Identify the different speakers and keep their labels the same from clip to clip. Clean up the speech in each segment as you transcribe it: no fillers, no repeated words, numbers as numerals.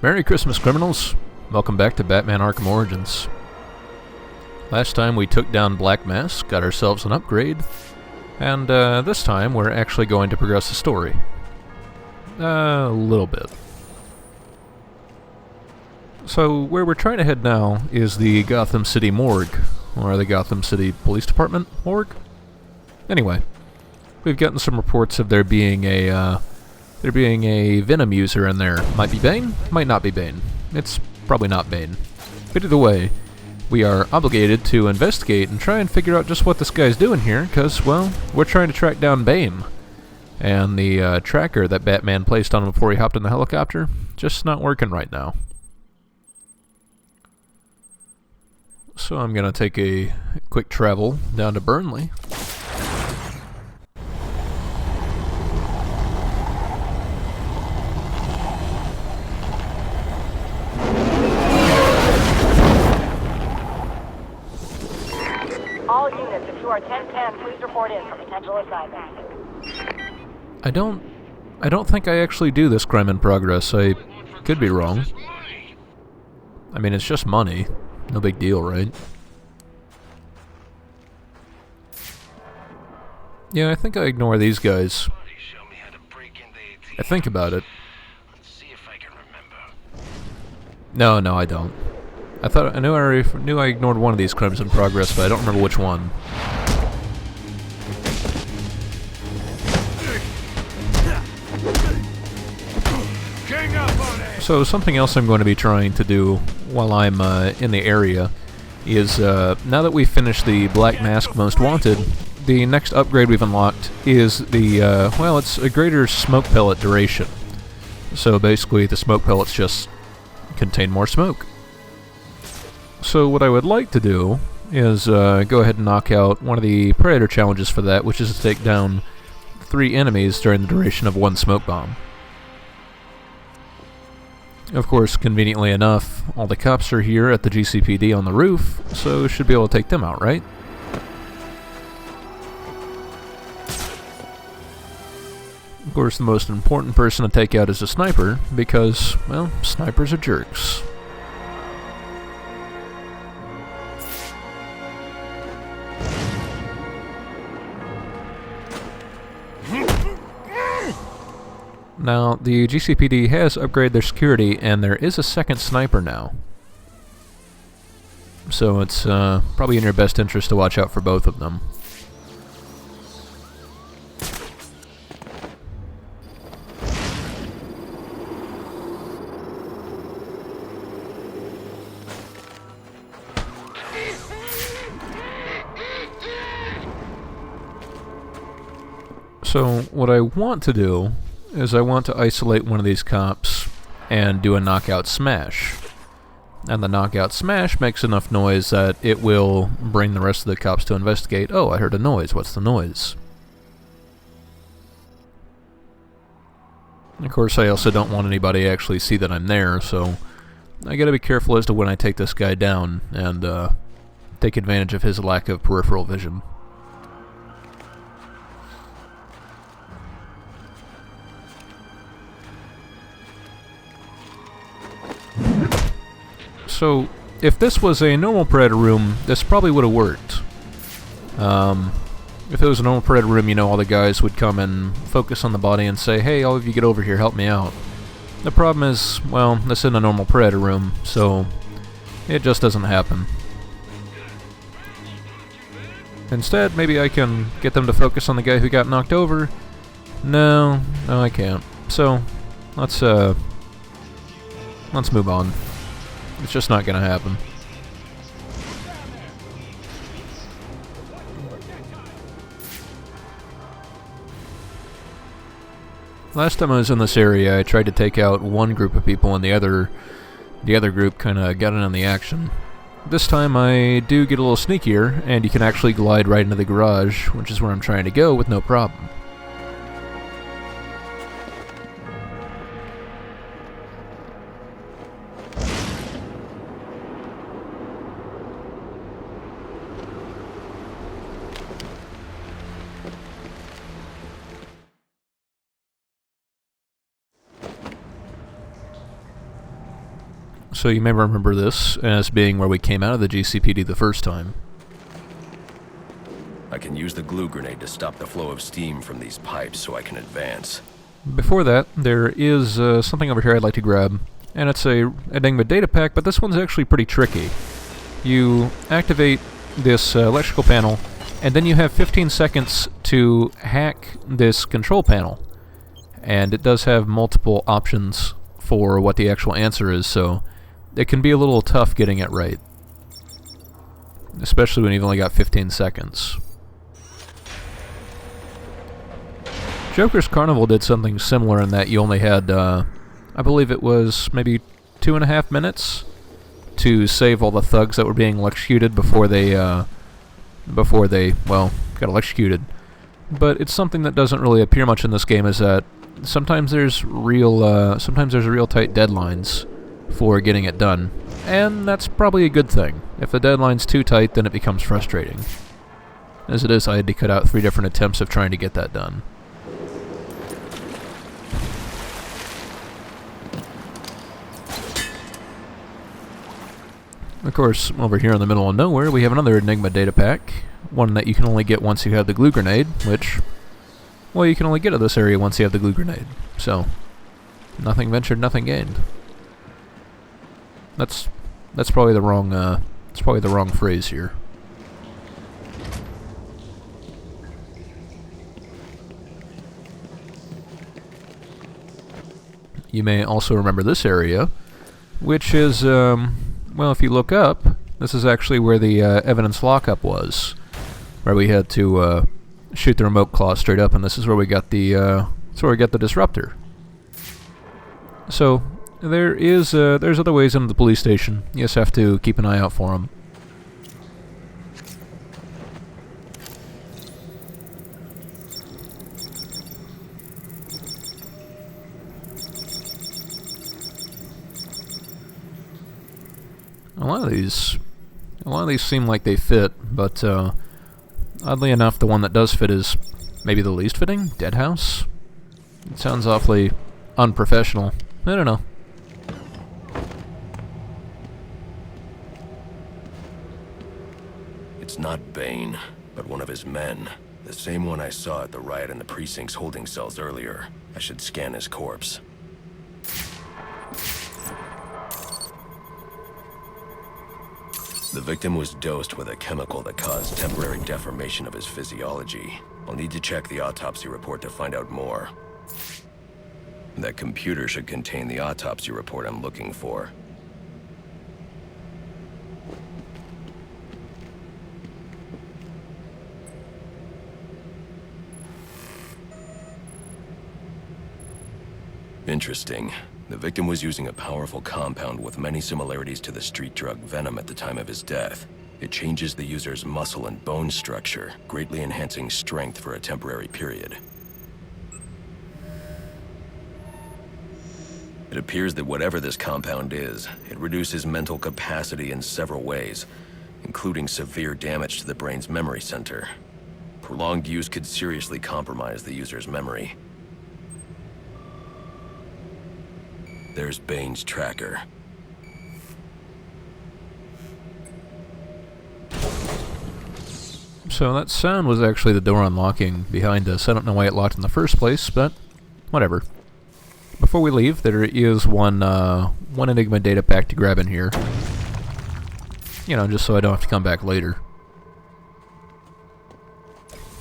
Speaker 1: Merry Christmas, criminals! Welcome back to Batman Arkham Origins. Last time we took down Black Mask, got ourselves an upgrade, and this time we're actually going to progress the story. A little bit. So where we're trying to head now is the Gotham City Morgue, or the Gotham City Police Department Morgue? Anyway, we've gotten some reports of there being a Venom user in there. Might be Bane, might not be Bane. It's probably not Bane. But either way, we are obligated to investigate and try and figure out just what this guy's doing here, because, well, we're trying to track down Bane. And the tracker that Batman placed on him before he hopped in the helicopter, just not working right now. So I'm going to take a quick travel down to Burnley.
Speaker 2: All units, if you are 1010, please report in for potential assignment.
Speaker 1: I don't think I actually do this crime in progress. I could be wrong. I mean, it's just money. No big deal, right? Yeah, I think I ignore these guys. I think about it. No, I don't. I knew I ignored one of these crimes in progress, but I don't remember which one. So something else I'm going to be trying to do while I'm in the area is, now that we've finished the Black Mask Most Wanted, the next upgrade we've unlocked is the, well, it's a greater smoke pellet duration. So basically the smoke pellets just contain more smoke. So what I would like to do is go ahead and knock out one of the Predator challenges for that, which is to take down 3 enemies during the duration of 1 smoke bomb. Of course, conveniently enough, all the cops are here at the GCPD on the roof, so should be able to take them out, right? Of course, the most important person to take out is a sniper, because, well, snipers are jerks. Now, the GCPD has upgraded their security, and there is a second sniper now. So it's probably in your best interest to watch out for both of them. So what I want to do is I want to isolate one of these cops and do a knockout smash. And the knockout smash makes enough noise that it will bring the rest of the cops to investigate. Oh, I heard a noise. What's the noise? Of course, I also don't want anybody to actually see that I'm there, so I gotta be careful as to when I take this guy down and take advantage of his lack of peripheral vision. So, if this was a normal Predator room, this probably would have worked. If it was a normal Predator room, you know, all the guys would come and focus on the body and say, hey, all of you get over here, help me out. The problem is, well, this isn't a normal Predator room, so it just doesn't happen. Instead, maybe I can get them to focus on the guy who got knocked over. No, I can't. So, let's move on. It's just not gonna happen. Last time I was in this area, I tried to take out one group of people and the other group kinda got in on the action. This time I do get a little sneakier, and you can actually glide right into the garage, which is where I'm trying to go with no problem. So you may remember this as being where we came out of the GCPD the first time.
Speaker 3: I can use the glue grenade to stop the flow of steam from these pipes so I can advance.
Speaker 1: Before that, there is something over here I'd like to grab, and it's a Enigma data pack, but this one's actually pretty tricky. You activate this electrical panel, and then you have 15 seconds to hack this control panel. And it does have multiple options for what the actual answer is, so it can be a little tough getting it right. Especially when you've only got 15 seconds. Joker's Carnival did something similar in that you only had, I believe it was maybe 2.5 minutes to save all the thugs that were being electrocuted before they, well, got electrocuted. But it's something that doesn't really appear much in this game, is that sometimes there's real tight deadlines for getting it done. And that's probably a good thing. If the deadline's too tight, then it becomes frustrating. As it is, I had to cut out 3 different attempts of trying to get that done. Of course, over here in the middle of nowhere, we have another Enigma data pack. One that you can only get once you have the glue grenade, which, well, you can only get to this area once you have the glue grenade. So, nothing ventured, nothing gained. That's probably the wrong phrase here. You may also remember this area, which is, well, if you look up, this is actually where the evidence lockup was, where we had to shoot the remote claw straight up, and this is where we got the disruptor. So there's other ways into the police station. You just have to keep an eye out for them. A lot of these seem like they fit, but oddly enough, the one that does fit is maybe the least fitting. Deadhouse. It sounds awfully unprofessional. I don't know.
Speaker 3: It's not Bane, but one of his men. The same one I saw at the riot in the precinct's holding cells earlier. I should scan his corpse. The victim was dosed with a chemical that caused temporary deformation of his physiology. I'll need to check the autopsy report to find out more. That computer should contain the autopsy report I'm looking for. Interesting. The victim was using a powerful compound with many similarities to the street drug Venom at the time of his death. It changes the user's muscle and bone structure, greatly enhancing strength for a temporary period. It appears that whatever this compound is, it reduces mental capacity in several ways, including severe damage to the brain's memory center. Prolonged use could seriously compromise the user's memory. There's Bane's tracker.
Speaker 1: So that sound was actually the door unlocking behind us. I don't know why it locked in the first place, but whatever. Before we leave, there is one Enigma data pack to grab in here. You know, just so I don't have to come back later.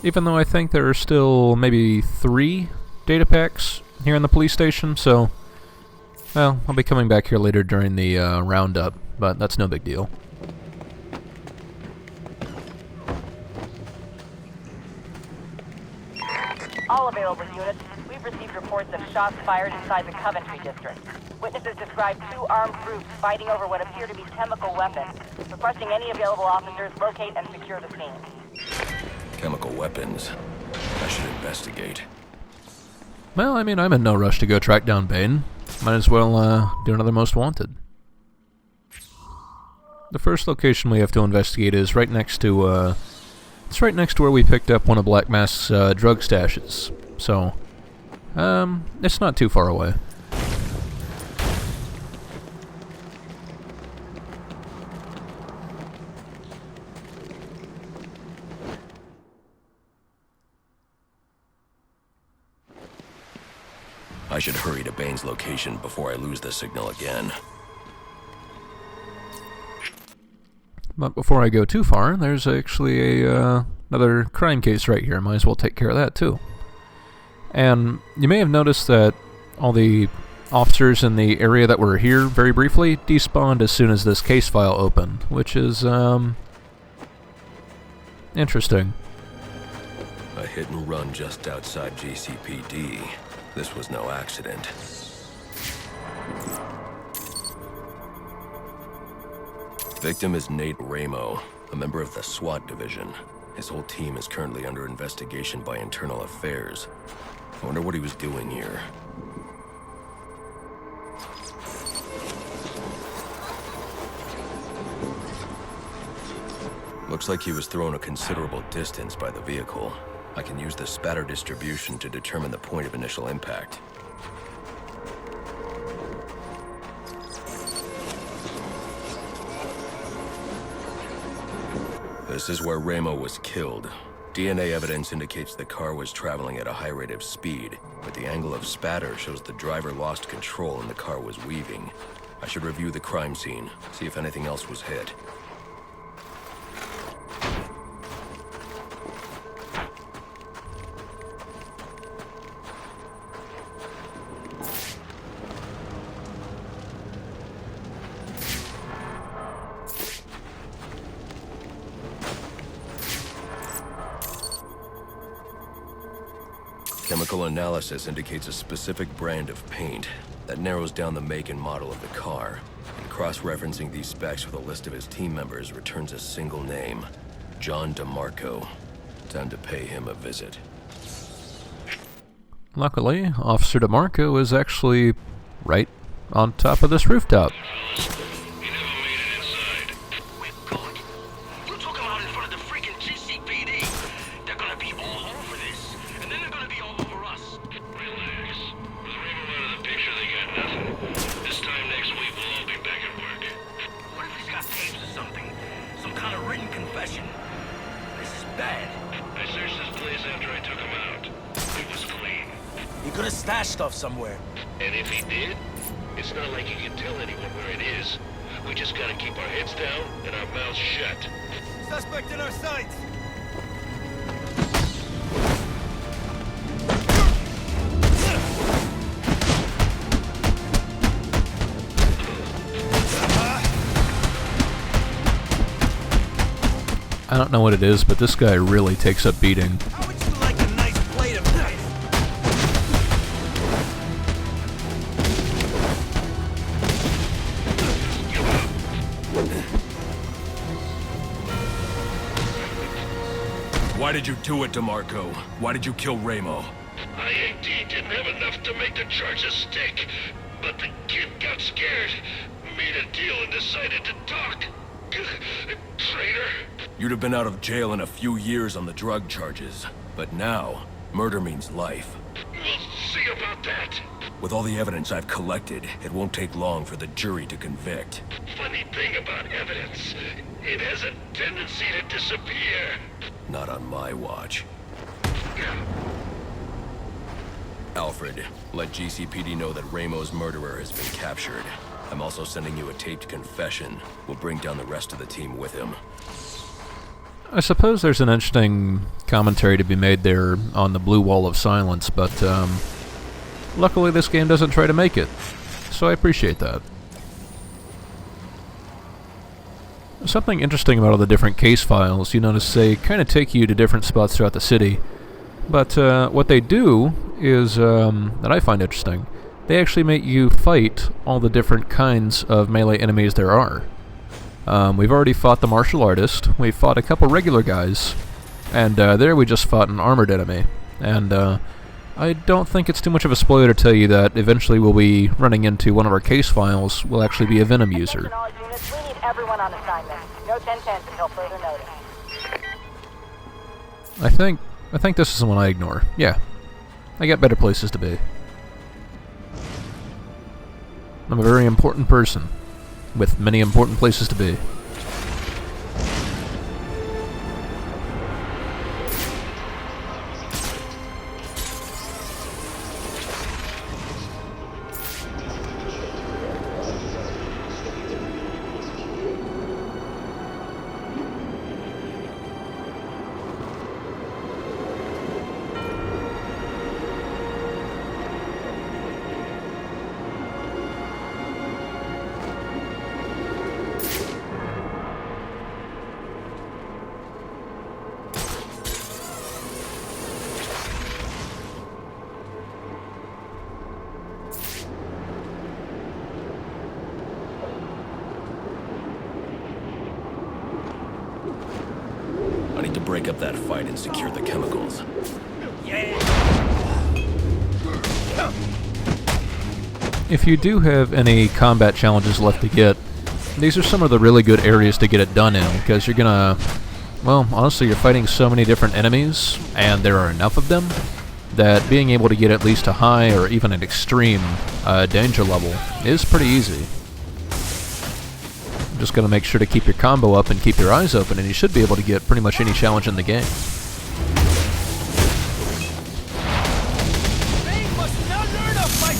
Speaker 1: Even though I think there are still maybe 3 data packs here in the police station, so... well, I'll be coming back here later during the roundup, but that's no big deal.
Speaker 2: All available units, we've received reports of shots fired inside the Coventry district. Witnesses describe 2 armed groups fighting over what appear to be chemical weapons. Requesting any available officers locate and secure the scene.
Speaker 3: Chemical weapons. I should investigate.
Speaker 1: Well, I mean, I'm in no rush to go track down Bane. Might as well do another Most Wanted. The first location we have to investigate is right next to, it's right next to where we picked up one of Black Mask's drug stashes. So, it's not too far away.
Speaker 3: I should hurry to Bane's location before I lose the signal again.
Speaker 1: But before I go too far, there's actually another crime case right here. Might as well take care of that too. And you may have noticed that all the officers in the area that were here very briefly despawned as soon as this case file opened, which is interesting.
Speaker 3: A hit and run just outside GCPD. This was no accident. Victim is Nate Ramo, a member of the SWAT division. His whole team is currently under investigation by Internal Affairs. I wonder what he was doing here. Looks like he was thrown a considerable distance by the vehicle. I can use the spatter distribution to determine the point of initial impact. This is where Ramo was killed. DNA evidence indicates the car was traveling at a high rate of speed, but the angle of spatter shows the driver lost control and the car was weaving. I should review the crime scene, see if anything else was hit. Chemical analysis indicates a specific brand of paint. That narrows down the make and model of the car. And cross-referencing these specs with a list of his team members returns a single name. John DeMarco. Time to pay him a visit.
Speaker 1: Luckily, Officer DeMarco is actually right on top of this rooftop.
Speaker 4: You never made it inside. We're good. You took him out in front of the freaking GCPD. They're gonna be all over this, and then they're gonna be all over us. Relax. With Ramo out of the picture, they got nothing. This time next week, we'll all be back at work. What if he's got tapes or something? Some kind of written confession? This is bad. I searched this place after I took him out. It was clean.
Speaker 5: He could have stashed stuff somewhere.
Speaker 4: And if he did, it's not like he can tell anyone where it is. We just gotta keep our heads down and our mouths shut.
Speaker 5: Suspect in our sights!
Speaker 1: I don't know what it is, but this guy really takes a beating.
Speaker 5: How would you like a nice plate of this?
Speaker 3: Why did you do it, DeMarco? Why did you kill Ramo?
Speaker 4: IAD didn't have enough to make the charges stick, but the kid got scared, made a deal and decided to talk. Traitor.
Speaker 3: You'd have been out of jail in a few years on the drug charges. But now, murder means life.
Speaker 4: We'll see about that.
Speaker 3: With all the evidence I've collected, it won't take long for the jury to convict.
Speaker 4: Funny thing about evidence, it has a tendency to disappear.
Speaker 3: Not on my watch. Alfred, let GCPD know that Ramo's murderer has been captured. I'm also sending you a taped confession. We'll bring down the rest of the team with him.
Speaker 1: I suppose there's an interesting commentary to be made there on the blue wall of silence, but luckily this game doesn't try to make it, so I appreciate that. Something interesting about all the different case files, you notice they kind of take you to different spots throughout the city, but what they do is, that I find interesting, they actually make you fight all the different kinds of melee enemies there are. We've already fought the martial artist, we've fought a couple regular guys, and there we just fought an armored enemy. And I don't think it's too much of a spoiler to tell you that eventually we'll be running into one of our case files will actually be a Venom user.
Speaker 2: Attention all units, we need everyone on assignment. No 10-10s until further notice.
Speaker 1: I think this is the one I ignore. Yeah. I got better places to be. I'm a very important person, with many important places to be.
Speaker 3: break up that fight and secure the chemicals.
Speaker 1: If you do have any combat challenges left to get, these are some of the really good areas to get it done in, because you're gonna... Well, honestly, you're fighting so many different enemies, and there are enough of them, that being able to get at least a high or even an extreme danger level is pretty easy. Just gotta make sure to keep your combo up and keep your eyes open, and you should be able to get pretty much any challenge in the game.
Speaker 5: They must not learn of my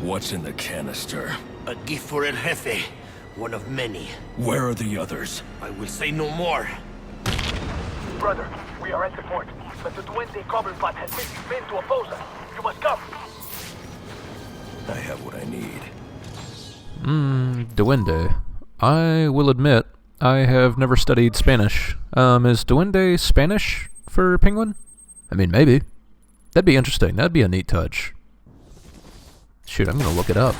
Speaker 3: What's in the canister?
Speaker 5: A gift for El Jefe. One of many.
Speaker 3: Where are the others?
Speaker 5: I will say no more.
Speaker 6: Brother, we are at the port, but the Duende Cobblepot has sent his men to oppose us. You must come.
Speaker 3: I have what I need.
Speaker 1: Duende. I will admit, I have never studied Spanish. Is Duende Spanish for penguin? I mean, maybe. That'd be interesting. That'd be a neat touch. Shoot, I'm gonna look it up.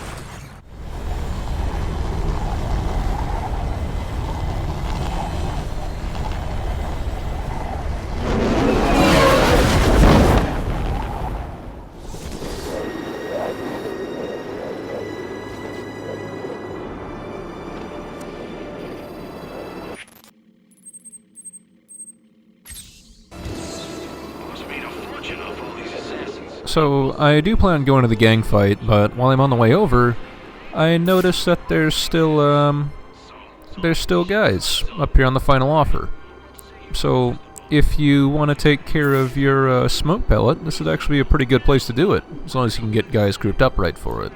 Speaker 1: So, I do plan on going to the gang fight, but while I'm on the way over, I noticed that there's still guys up here on the final offer. So, if you want to take care of your smoke pellet, this would actually be a pretty good place to do it, as long as you can get guys grouped up right for it.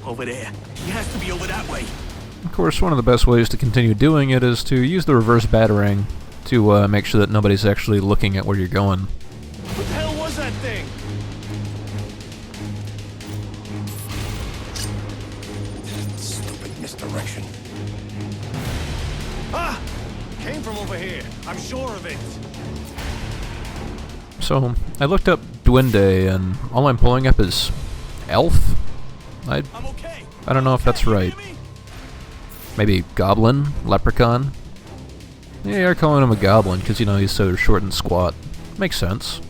Speaker 5: Over there. He has to be over that way.
Speaker 1: Of course, one of the best ways to continue doing it is to use the reverse batarang to make sure that nobody's actually looking at where you're going.
Speaker 5: What the hell was that thing?
Speaker 3: Stupid misdirection.
Speaker 5: Ah! Came from over here. I'm sure of it.
Speaker 1: So, I looked up Duende, and all I'm pulling up is elf?
Speaker 5: I'm okay.
Speaker 1: I don't know if that's right. Maybe goblin? Leprechaun? Yeah, you're calling him a goblin because, you know, he's so short and squat. Makes sense.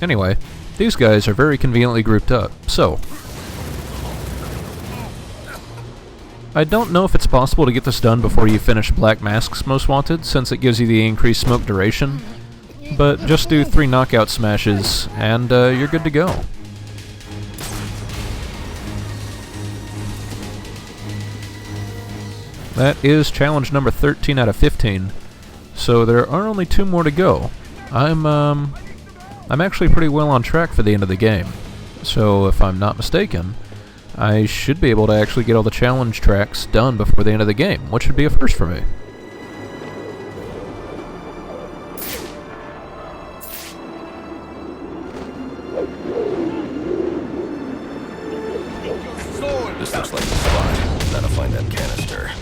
Speaker 1: Anyway, these guys are very conveniently grouped up, so... I don't know if it's possible to get this done before you finish Black Mask's Most Wanted, since it gives you the increased smoke duration, but just do 3 knockout smashes, and you're good to go. That is challenge number 13 out of 15, so there are only 2 more to go. I'm actually pretty well on track for the end of the game, so if I'm not mistaken, I should be able to actually get all the challenge tracks done before the end of the game, which would be a first for me.
Speaker 3: This looks like the spot. Gotta find that canister.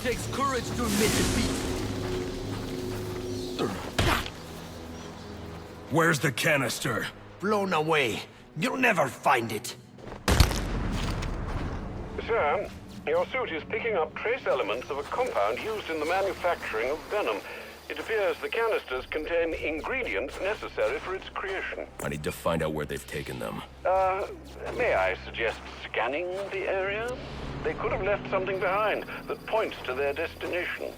Speaker 5: Takes courage to admit defeat.
Speaker 3: Where's the canister?
Speaker 5: Blown away. You'll never find it.
Speaker 7: Sir, your suit is picking up trace elements of a compound used in the manufacturing of venom. It appears the canisters contain ingredients necessary for its creation.
Speaker 3: I need to find out where they've taken them.
Speaker 7: May I suggest scanning the area? They could have left something behind that points to their destination.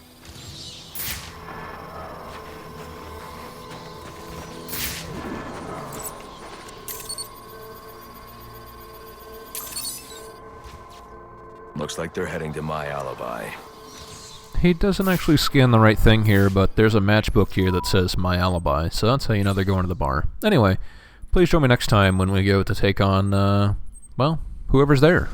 Speaker 3: Looks like they're heading to my alibi.
Speaker 1: He doesn't actually scan the right thing here, but there's a matchbook here that says my alibi, so that's how you know they're going to the bar. Anyway, please join me next time when we go to take on, well, whoever's there.